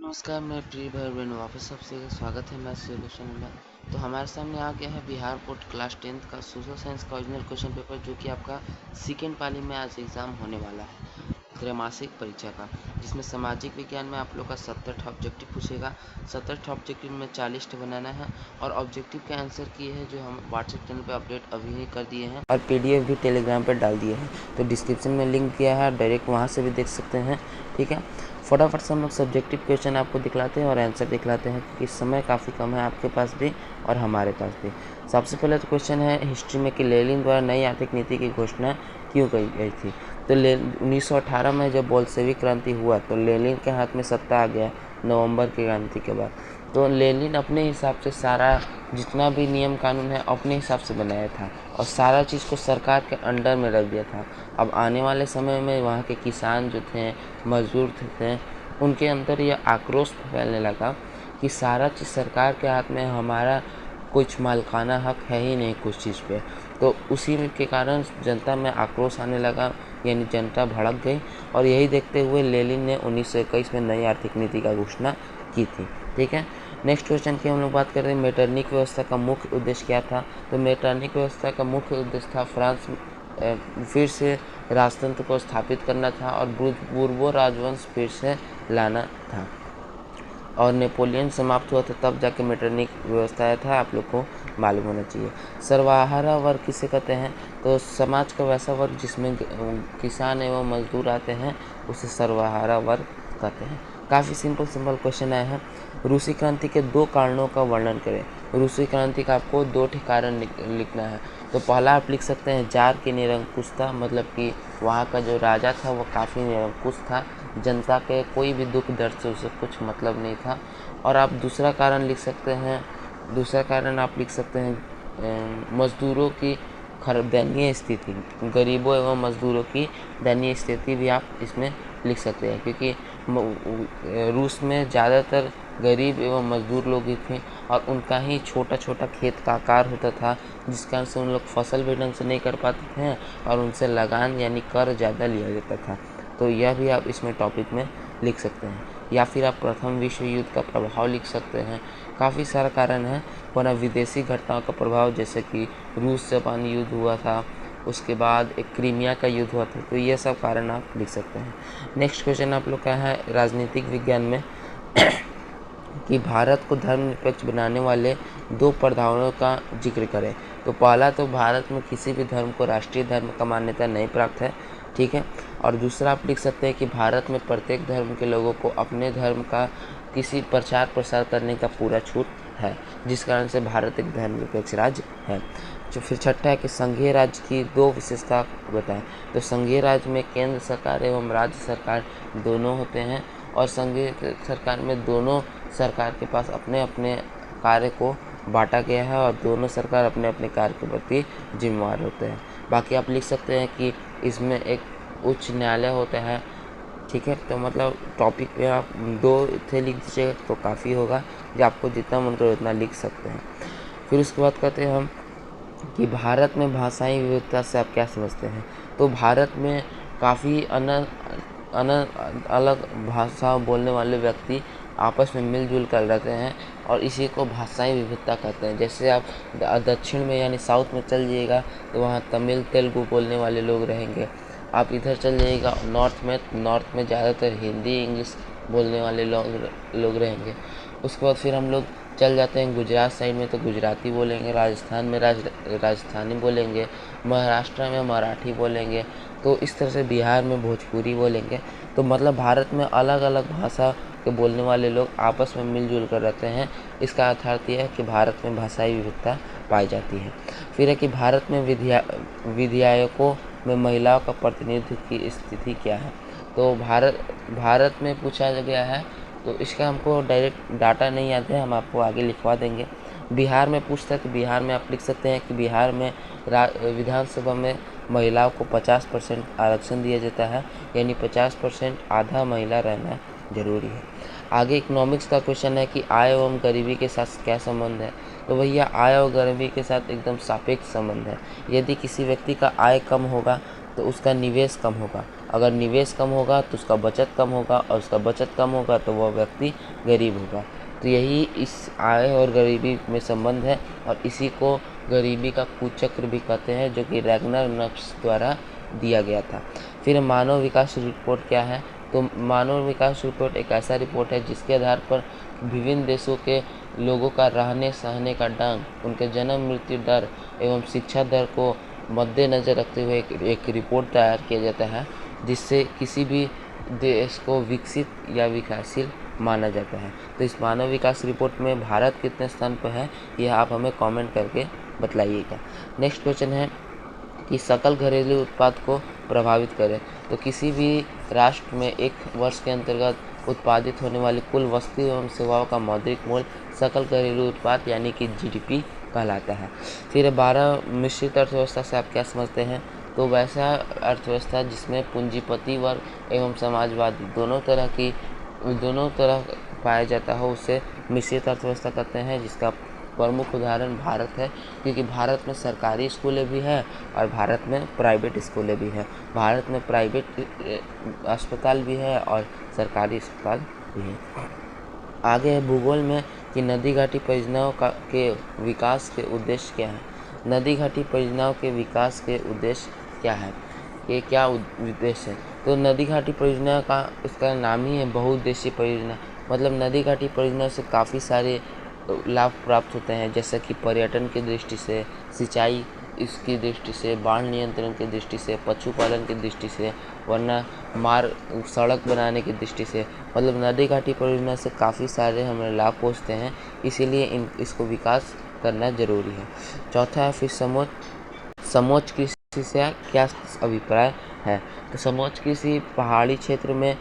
नमस्कार मेरे प्रिय भाई बहनों, वापस सबसे स्वागत है। मैं सोल्यूशन में तो हमारे सामने आ गया है बिहार बोर्ड क्लास 10th का सोशल साइंस का ओरिजिनल क्वेश्चन पेपर, जो कि आपका सेकेंड पाली में आज एग्ज़ाम होने वाला है त्रैमासिक परीक्षा का, जिसमें सामाजिक विज्ञान में आप लोग का 70 ऑब्जेक्टिव पूछेगा। 70 ऑब्जेक्टिव में 40 बनाना है और ऑब्जेक्टिव के आंसर किए हैं जो हम व्हाट्सएप चैनल पे अपडेट अभी ही कर दिए हैं और PDF भी टेलीग्राम पर डाल दिए हैं। तो डिस्क्रिप्शन में लिंक दिया है, डायरेक्ट वहाँ से भी देख सकते हैं। ठीक है, फटाफट से हम लोग सब्जेक्टिव क्वेश्चन आपको दिखलाते हैं और आंसर दिखलाते हैं, क्योंकि समय काफ़ी कम है आपके पास भी और हमारे पास भी। सबसे पहले तो क्वेश्चन है हिस्ट्री में कि लेनिन द्वारा नई आर्थिक नीति की घोषणा क्यों की गई थी। तो 1918 में जब बोल्शेविक क्रांति हुआ तो लेनिन के हाथ में सत्ता आ गया नवंबर की क्रांति के बाद। तो लेनिन अपने हिसाब से सारा जितना भी नियम कानून है अपने हिसाब से बनाया था और सारा चीज़ को सरकार के अंडर में रख दिया था। अब आने वाले समय में वहाँ के किसान जो थे, मजदूर थे, उनके अंदर यह आक्रोश फैलने लगा कि सारा चीज़ सरकार के हाथ में, हमारा कुछ मालिकाना हक है ही नहीं कुछ चीज़ पे। तो उसी के कारण जनता में आक्रोश आने लगा, यानी जनता भड़क गई और यही देखते हुए लेनिन ने 1921 में नई आर्थिक नीति का घोषणा की थी। ठीक है, नेक्स्ट क्वेश्चन की हम लोग बात करते हैं मेटरनिक व्यवस्था का मुख्य उद्देश्य क्या था। तो मेटरनिक व्यवस्था का मुख्य उद्देश्य था फ्रांस फिर से राजतंत्र को स्थापित करना था और बूर्बो राजवंश फिर से लाना था। और नेपोलियन समाप्त हुआ था तब जाके मेटरनिक व्यवस्था आया था, आप लोग को मालूम होना चाहिए। सर्वहारा वर्ग किसे कहते हैं। तो समाज का वैसा वर्ग जिसमें किसान एवं मजदूर आते हैं उसे सर्वहारा वर्ग कहते हैं। काफ़ी सिंपल क्वेश्चन आया है। रूसी क्रांति के 2 कारणों का वर्णन करें। रूसी क्रांति का आपको 2 कारण लिखना है। तो पहला आप लिख सकते हैं जार की निरंकुशता, मतलब कि वहाँ का जो राजा था वो काफ़ी निरंकुश था, जनता के कोई भी दुख दर्द से उसे कुछ मतलब नहीं था। और आप दूसरा कारण लिख सकते हैं मजदूरों की दयनीय स्थिति, गरीबों एवं मजदूरों की दयनीय स्थिति भी आप इसमें लिख सकते हैं, क्योंकि रूस में ज़्यादातर गरीब एवं मजदूर लोग ही थे और उनका ही छोटा छोटा खेत का आकार होता था, जिस कारण से उन लोग फसल भी ढंग से नहीं कर पाते थे और उनसे लगान यानी कर ज़्यादा लिया जाता था। तो यह भी आप इसमें टॉपिक में लिख सकते हैं, या फिर आप प्रथम विश्व युद्ध का प्रभाव लिख सकते हैं। काफ़ी सारा कारण है, वरना विदेशी घटनाओं का प्रभाव, जैसे कि रूस जापानी युद्ध हुआ था, उसके बाद एक क्रीमिया का युद्ध हुआ था, तो ये सब कारण आप लिख सकते हैं। नेक्स्ट क्वेश्चन आप लोग का है राजनीतिक विज्ञान में कि भारत को धर्मनिरपेक्ष बनाने वाले 2 प्रधानों का जिक्र करें। तो पहला तो भारत में किसी भी धर्म को राष्ट्रीय धर्म का मान्यता नहीं प्राप्त है। ठीक है, और दूसरा आप लिख सकते हैं कि भारत में प्रत्येक धर्म के लोगों को अपने धर्म का किसी प्रचार प्रसार करने का पूरा छूट है, जिस कारण से भारत एक धर्मनिरपेक्ष राज्य है। जो फिर छठा है कि संघीय राज्य की 2 विशेषता बताएं। तो संघीय राज्य में केंद्र सरकार एवं राज्य सरकार दोनों होते हैं और संघीय सरकार में दोनों सरकार के पास अपने अपने कार्य को बांटा गया है और दोनों सरकार अपने अपने कार्य के प्रति जिम्मेवार होते हैं। बाकी आप लिख सकते हैं कि इसमें एक उच्च न्यायालय होता है। ठीक है, तो मतलब टॉपिक पे आप 2 थे लिख दीजिएगा तो काफ़ी होगा, जो आपको जितना मन करे उतना लिख सकते हैं। फिर उसके बाद कहते हैं हम कि भारत में भाषाई विविधता से आप क्या समझते हैं। तो भारत में काफ़ी अलग भाषा बोलने वाले व्यक्ति आपस में मिलजुल कर रहते हैं और इसी को भाषाई विविधता कहते हैं। जैसे आप दक्षिण में यानी साउथ में चल जाइएगा तो वहाँ तमिल तेलुगु बोलने वाले लोग रहेंगे। आप इधर चल जाइएगा नॉर्थ में ज़्यादातर हिंदी इंग्लिश बोलने वाले लोग रहेंगे। उसके बाद फिर हम लोग चल जाते हैं गुजरात साइड में, तो गुजराती बोलेंगे, राजस्थान में राजस्थानी बोलेंगे, महाराष्ट्र में मराठी बोलेंगे, तो इस तरह से बिहार में भोजपुरी बोलेंगे। तो मतलब भारत में अलग अलग भाषा के बोलने वाले लोग आपस में मिलजुल कर रहते हैं। इसका अर्थ यह है कि भारत में भाषाई विविधता पाई जाती है। फिर है कि भारत में विधायकों में महिलाओं का प्रतिनिधित्व की स्थिति क्या है। तो भारत में पूछा गया है, तो इसका हमको डायरेक्ट डाटा नहीं याद है, हम आपको आगे लिखवा देंगे। बिहार में पूछता है तो बिहार में आप लिख सकते हैं कि बिहार में विधानसभा में महिलाओं को 50% आरक्षण दिया जाता है, यानी 50% आधा महिला रहना जरूरी है। आगे इकोनॉमिक्स का क्वेश्चन है कि आय एवं गरीबी के साथ क्या संबंध है। तो भैया आय और गरीबी के साथ एकदम सापेक्ष संबंध है। यदि किसी व्यक्ति का आय कम होगा तो उसका निवेश कम होगा, अगर निवेश कम होगा तो उसका बचत कम होगा, और उसका बचत कम होगा तो वह व्यक्ति गरीब होगा। तो यही इस आय और गरीबी में संबंध है, और इसी को गरीबी का कुचक्र भी कहते हैं, जो कि रैग्नार्स द्वारा दिया गया था। फिर मानव विकास रिपोर्ट क्या है? तो मानव विकास रिपोर्ट एक ऐसा रिपोर्ट है जिसके आधार पर विभिन्न देशों के लोगों का रहने सहने का ढंग, उनके जन्म मृत्यु दर एवं शिक्षा दर को मद्देनज़र रखते हुए एक रिपोर्ट तैयार किया जाता है, जिससे किसी भी देश को विकसित या विकासशील माना जाता है। तो इस मानव विकास रिपोर्ट में भारत कितने स्थान पर है, यह आप हमें कमेंट करके बतलाइएगा। नेक्स्ट क्वेश्चन है कि सकल घरेलू उत्पाद को प्रभावित करे। तो किसी भी राष्ट्र में एक वर्ष के अंतर्गत उत्पादित होने वाली कुल वस्तु एवं सेवाओं का मौद्रिक मूल्य सकल घरेलू उत्पाद यानी कि जीडीपी कहलाता है। फिर 12 मिश्रित अर्थव्यवस्था से आप क्या समझते हैं? तो वैसा अर्थव्यवस्था जिसमें पूंजीपति वर्ग एवं समाजवादी दोनों तरह पाया जाता है उसे मिश्रित अर्थव्यवस्था कहते हैं, जिसका प्रमुख उदाहरण भारत है, क्योंकि भारत में सरकारी स्कूलें भी हैं और भारत में प्राइवेट स्कूलें भी हैं। भारत में प्राइवेट अस्पताल भी है और सरकारी अस्पताल भी है। आगे है भूगोल में कि नदी घाटी परियोजनाओं के विकास के उद्देश्य क्या है। नदी घाटी परियोजनाओं के विकास के उद्देश्य क्या है? ये क्या उद्देश्य है? तो नदी घाटी परियोजना का इसका नाम ही है बहुउद्देशीय परियोजना। मतलब नदी घाटी परियोजना से काफ़ी सारे लाभ प्राप्त होते हैं, जैसे कि पर्यटन की दृष्टि से, सिंचाई इसकी दृष्टि से, बाढ़ नियंत्रण की दृष्टि से, पशुपालन की दृष्टि से, वरना सड़क बनाने की दृष्टि से। मतलब नदी घाटी परियोजना से काफ़ी सारे हमें लाभ पहुँचते हैं, इसीलिए इसको विकास करना जरूरी है। चौथा है फिर समोच्च कृषि से क्या अभिप्राय है? तो समोच्च कृषि पहाड़ी क्षेत्र में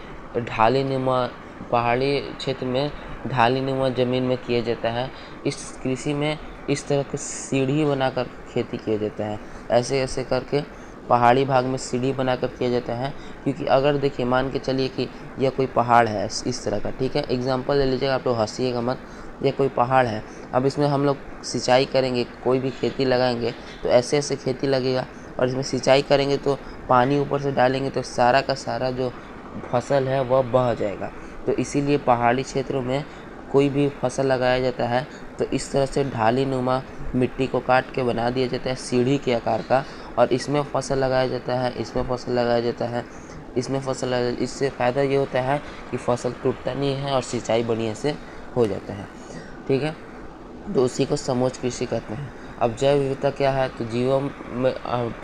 ढालीनुमा ज़मीन में किया जाता है। इस कृषि में इस तरह के सीढ़ी बनाकर खेती किया जाता है, ऐसे करके पहाड़ी भाग में सीढ़ी बनाकर किया जाता है। क्योंकि अगर देखिए मान के चलिए कि यह कोई पहाड़ है इस तरह का, ठीक है, एग्जांपल ले लीजिएगा, आप लोग हंसिएगा मत। यह कोई पहाड़ है, अब इसमें हम लोग सिंचाई करेंगे, कोई भी खेती लगाएंगे तो ऐसे खेती लगेगा, और इसमें सिंचाई करेंगे तो पानी ऊपर से डालेंगे तो सारा का सारा जो फसल है वह बह जाएगा। तो इसीलिए पहाड़ी क्षेत्रों में कोई भी फसल लगाया जाता है तो इस तरह से ढालीनुमा मिट्टी को काट के बना दिया जाता है सीढ़ी के आकार का, और इसमें फसल लगाया जाता है, इसमें फसल लगाया जाता है, इसमें फसल लगाया। इससे फ़ायदा ये होता है कि फसल टूटता नहीं है और सिंचाई बढ़िया से हो जाता है, ठीक है। तो उसी को समोच्च कृषि कहते हैं। अब जैव विविधता क्या है? तो जीवों में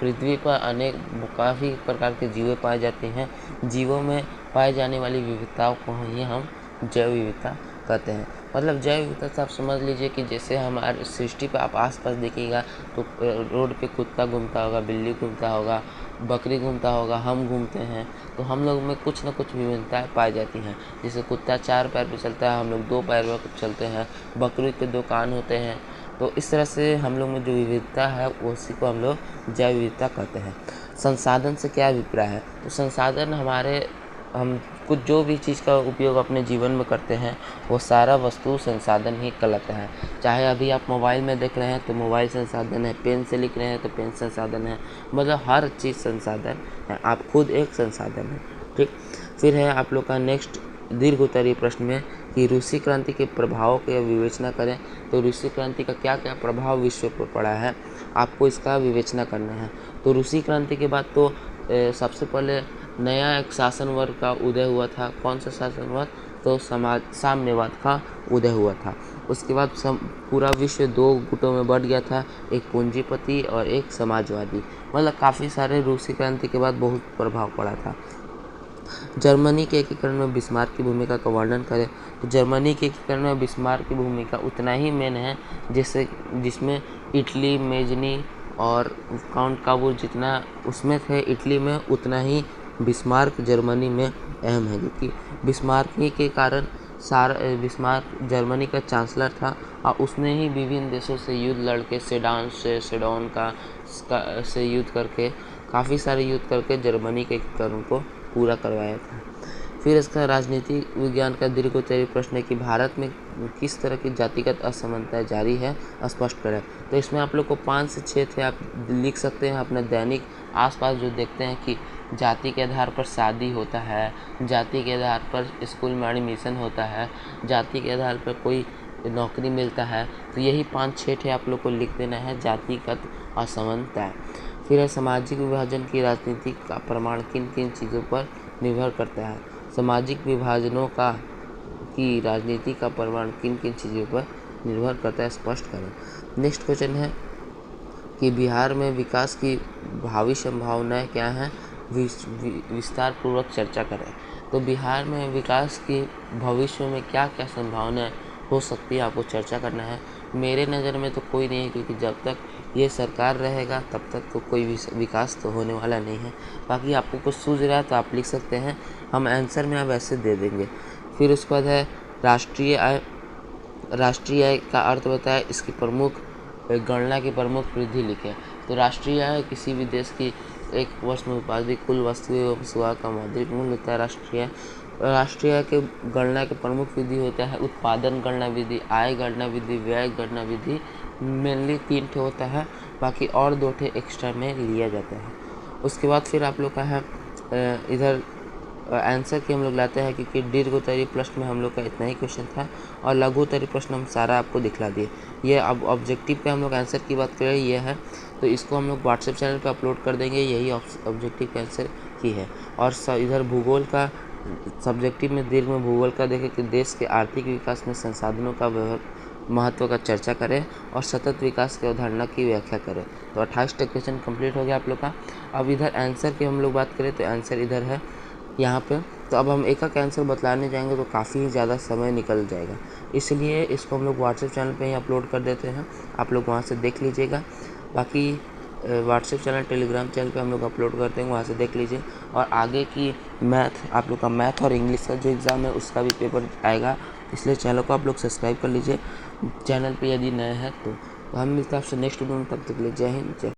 पृथ्वी पर काफ़ी प्रकार के जीव पाए जाते हैं। जीवों में पाए जाने वाली विविधताओं को ही हम जैव विविधता कहते हैं। मतलब जैव विविधता से आप समझ लीजिए कि जैसे हमारे सृष्टि पर आप आसपास देखिएगा तो रोड पे कुत्ता घूमता होगा, बिल्ली घूमता होगा, बकरी घूमता होगा, हम घूमते हैं, तो हम लोग में कुछ न कुछ विभिन्नताएं पाई जाती हैं। जैसे कुत्ता 4 पैर पर चलता है, हम लोग 2 पैर पर चलते हैं, बकरी के 2 कान होते हैं। तो इस तरह से हम लोग में जो विविधता है उसी को हम लोग जैव विविधता कहते हैं। संसाधन से क्या अभिप्राय है? तो संसाधन हम कुछ जो भी चीज़ का उपयोग अपने जीवन में करते हैं वो सारा वस्तु संसाधन ही कहलाता है। चाहे अभी आप मोबाइल में देख रहे हैं तो मोबाइल संसाधन है, पेन से लिख रहे हैं तो पेन संसाधन है, मतलब हर चीज़ संसाधन है, आप खुद एक संसाधन है, ठीक। फिर है आप लोग का नेक्स्ट दीर्घ उत्तरीय प्रश्न में कि रूसी क्रांति के प्रभावों की विवेचना करें। तो रूसी क्रांति का क्या क्या प्रभाव विश्व पर पड़ा है, आपको इसका विवेचना करना है। तो रूसी क्रांति के बाद तो सबसे पहले नया एक शासन वर्ग का उदय हुआ था। कौन सा शासन वर्ग? तो साम्यवाद का उदय हुआ था। उसके बाद पूरा विश्व 2 गुटों में बढ़ गया था, एक पूंजीपति और एक समाजवादी। मतलब काफ़ी सारे रूसी क्रांति के बाद बहुत प्रभाव पड़ा था। जर्मनी के एकीकरण में बिस्मार्क की भूमिका का वर्णन करें। तो जर्मनी के एकीकरण में बिस्मार्क की भूमिका उतना ही मेन है जिसमें इटली, मेजनी और काउंट काबूल जितना उसमें थे इटली में, उतना ही बिस्मार्क जर्मनी में अहम है, क्योंकि बिस्मार्क ही के कारण बिस्मार्क जर्मनी का चांसलर था और उसने ही विभिन्न देशों से युद्ध लड़के सेडोन से युद्ध करके काफ़ी सारे युद्ध करके जर्मनी के एकीकरण को पूरा करवाया था। फिर इसका राजनीतिक विज्ञान का दीर्घोत्तरीय प्रश्न है कि भारत में किस तरह की जातिगत असमानताएं जारी है, स्पष्ट करें। तो इसमें आप लोग को 5 से 6 थे, आप लिख सकते हैं अपने दैनिक आसपास जो देखते हैं कि जाति के आधार पर शादी होता है, जाति के आधार पर स्कूल में एडमिशन होता है, जाति के आधार पर कोई नौकरी मिलता है। तो यही 5-6 ठे आप लोग को लिख देना है जातिगत असमानता। फिर है सामाजिक विभाजन की राजनीति का प्रमाण किन किन चीज़ों पर निर्भर करता है। सामाजिक विभाजनों की राजनीति का प्रमाण किन किन चीज़ों पर निर्भर करता है, स्पष्ट करें। नेक्स्ट क्वेश्चन है कि बिहार में विकास की भावी संभावनाएं क्या हैं, विस्तार पूर्वक चर्चा करें। तो बिहार में विकास की भविष्य में क्या क्या संभावनाएं हो सकती है, आपको चर्चा करना है। मेरे नज़र में तो कोई नहीं है, क्योंकि जब तक ये सरकार रहेगा तब तक तो कोई विकास तो होने वाला नहीं है। बाकी आपको कुछ सूझ रहा है तो आप लिख सकते हैं, हम आंसर में आप ऐसे दे देंगे। फिर उसके बाद है राष्ट्रीय आय। राष्ट्रीय आय का अर्थ बताए, इसकी प्रमुख गणना की प्रमुख वृद्धि लिखें। तो राष्ट्रीय आय किसी भी देश की एक वर्ष में उत्पादित कुल वस्तुएं एवं सेवा का मौद्रिक मूल्य होता है राष्ट्रीय आय। राष्ट्रीय आय के गणना के प्रमुख विधि होता है उत्पादन गणना विधि, आय गणना विधि, व्यय गणना विधि। मेनली 3 ठे होता है, बाकी और 2 ठे एक्स्ट्रा में लिया जाता है। उसके बाद फिर आप लोग का है इधर आंसर की हम लोग लाते हैं, क्योंकि दीर्घ उत्तरीय प्रश्न में हम लोग का इतना ही क्वेश्चन था और लघु उत्तरीय प्रश्न हम सारा आपको दिखला दिए। ये अब ऑब्जेक्टिव पे हम लोग आंसर की बात करें, ये है तो इसको हम लोग व्हाट्सएप चैनल पे अपलोड कर देंगे। यही ऑब्जेक्टिव के आंसर की है। और इधर भूगोल का सब्जेक्टिव में दीर्घ में भूगोल का देखें कि देश के आर्थिक विकास में संसाधनों का महत्व का चर्चा करें और सतत विकास की अवधारणा की व्याख्या करें। तो 28 क्वेश्चन कंप्लीट हो गया आप लोग का। अब इधर आंसर की हम लोग बात करें तो आंसर इधर है यहाँ पे। तो अब हम एक आंसर बतलाने जाएंगे तो काफ़ी ज़्यादा समय निकल जाएगा, इसलिए इसको हम लोग व्हाट्सएप चैनल पे ही अपलोड कर देते हैं, आप लोग वहाँ से देख लीजिएगा। बाकी व्हाट्सएप चैनल, टेलीग्राम चैनल पे हम लोग अपलोड करते हैं, वहाँ से देख लीजिए। और आगे की आप लोग का मैथ और इंग्लिश का जो एग्ज़ाम है उसका भी पेपर आएगा, इसलिए चैनल को आप लोग सब्सक्राइब कर लीजिए चैनल पे यदि नए हैं तो। हम मिलते हैं आपसे नेक्स्ट वीडियो में, तब तक के लिए जय हिंद जय।